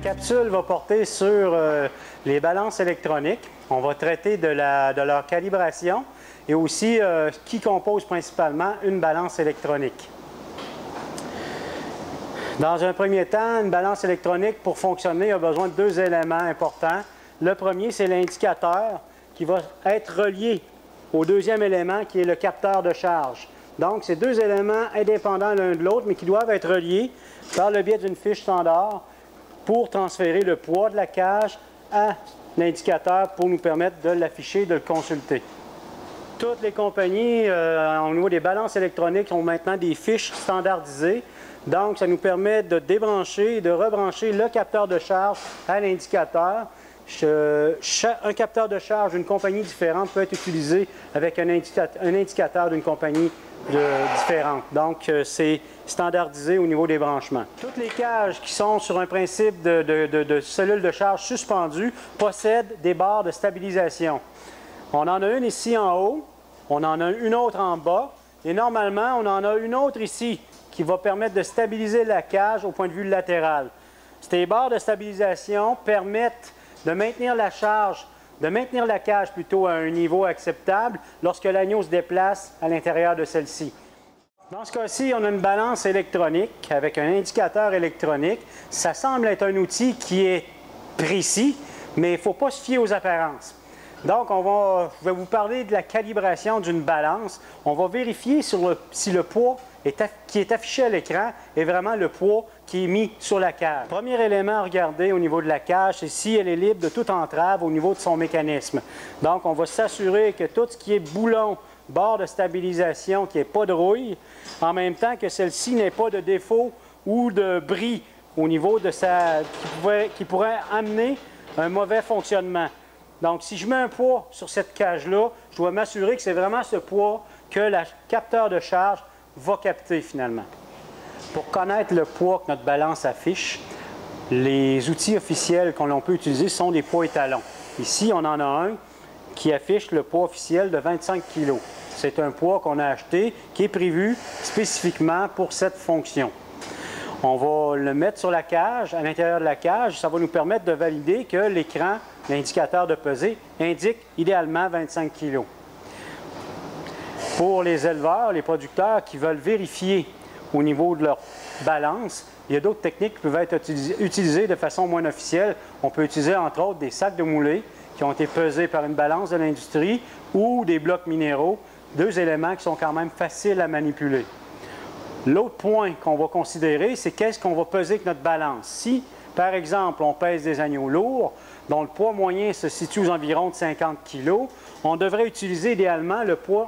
capsule va porter sur les balances électroniques. On va traiter de leur calibration et aussi qui compose principalement une balance électronique. Dans un premier temps, une balance électronique, pour fonctionner, a besoin de deux éléments importants. Le premier, c'est l'indicateur qui va être relié au deuxième élément qui est le capteur de charge. Donc, c'est deux éléments indépendants l'un de l'autre, mais qui doivent être reliés par le biais d'une fiche standard pour transférer le poids de la cage à l'indicateur pour nous permettre de l'afficher, de le consulter. Toutes les compagnies, au niveau des balances électroniques, ont maintenant des fiches standardisées. Donc, ça nous permet de débrancher et de rebrancher le capteur de charge à l'indicateur. Un capteur de charge d'une compagnie différente peut être utilisé avec un indicateur d'une compagnie différente. Donc, c'est standardisé au niveau des branchements. Toutes les cages qui sont sur un principe de cellules de charge suspendues possèdent des barres de stabilisation. On en a une ici en haut, on en a une autre en bas, et normalement, on en a une autre ici qui va permettre de stabiliser la cage au point de vue latéral. Ces barres de stabilisation permettent de maintenir la charge, de maintenir la cage plutôt à un niveau acceptable lorsque l'agneau se déplace à l'intérieur de celle-ci. Dans ce cas-ci, on a une balance électronique avec un indicateur électronique. Ça semble être un outil qui est précis, mais il ne faut pas se fier aux apparences. Donc, je vais vous parler de la calibration d'une balance. On va vérifier si le poids qui est affiché à l'écran est vraiment le poids qui est mis sur la cage. Premier élément à regarder au niveau de la cage, c'est si elle est libre de toute entrave au niveau de son mécanisme. Donc, on va s'assurer que tout ce qui est boulon, barre de stabilisation, qu'il n'y ait pas de rouille, en même temps que celle-ci n'ait pas de défaut ou de bris au niveau de qui pourrait amener un mauvais fonctionnement. Donc, si je mets un poids sur cette cage-là, je dois m'assurer que c'est vraiment ce poids que le capteur de charge va capter finalement. Pour connaître le poids que notre balance affiche, les outils officiels qu'on peut utiliser sont des poids étalons. Ici, on en a un qui affiche le poids officiel de 25 kg. C'est un poids qu'on a acheté, qui est prévu spécifiquement pour cette fonction. On va le mettre sur la cage, à l'intérieur de la cage. Ça va nous permettre de valider que l'écran, l'indicateur de pesée, indique idéalement 25 kg. Pour les éleveurs, les producteurs qui veulent vérifier au niveau de leur balance, il y a d'autres techniques qui peuvent être utilisées de façon moins officielle. On peut utiliser entre autres des sacs de moulée qui ont été pesés par une balance de l'industrie ou des blocs minéraux, deux éléments qui sont quand même faciles à manipuler. L'autre point qu'on va considérer, c'est qu'est-ce qu'on va peser avec notre balance. Si, par exemple, on pèse des agneaux lourds, dont le poids moyen se situe aux environs de 50 kg, on devrait utiliser idéalement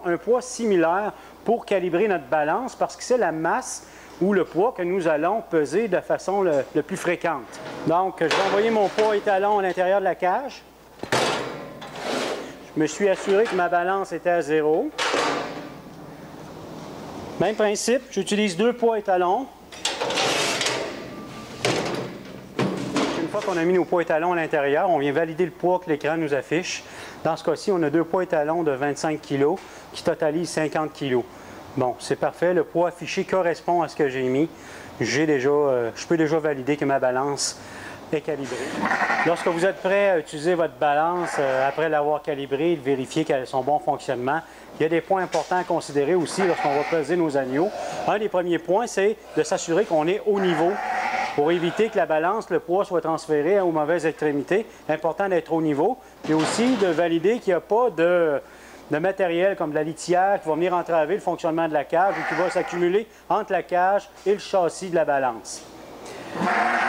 un poids similaire pour calibrer notre balance parce que c'est la masse ou le poids que nous allons peser de façon le plus fréquente. Donc, je vais envoyer mon poids étalon à l'intérieur de la cage. Je me suis assuré que ma balance était à 0. Même principe, j'utilise deux poids étalons. Une fois qu'on a mis nos poids étalons à l'intérieur, on vient valider le poids que l'écran nous affiche. Dans ce cas-ci, on a deux poids étalons de 25 kg qui totalisent 50 kg. Bon, c'est parfait. Le poids affiché correspond à ce que j'ai mis. Je peux déjà valider que ma balance est calibrée. Lorsque vous êtes prêt à utiliser votre balance, après l'avoir calibrée, de vérifier qu'elle a son bon fonctionnement, il y a des points importants à considérer aussi lorsqu'on va peser nos agneaux. Un des premiers points, c'est de s'assurer qu'on est au niveau pour éviter que la balance, le poids soit transféré aux mauvaises extrémités. Important d'être au niveau. Puis aussi de valider qu'il n'y a pas de matériel comme de la litière qui va venir entraver le fonctionnement de la cage ou qui va s'accumuler entre la cage et le châssis de la balance.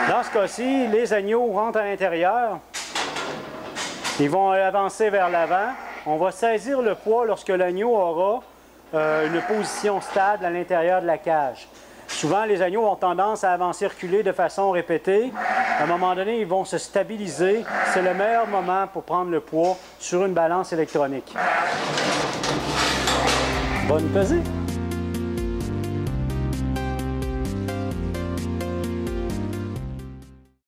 Dans ce cas-ci, les agneaux rentrent à l'intérieur. Ils vont avancer vers l'avant. On va saisir le poids lorsque l'agneau aura une position stable à l'intérieur de la cage. Souvent, les agneaux ont tendance à avancer, reculer de façon répétée. À un moment donné, ils vont se stabiliser. C'est le meilleur moment pour prendre le poids sur une balance électronique. Bonne pesée!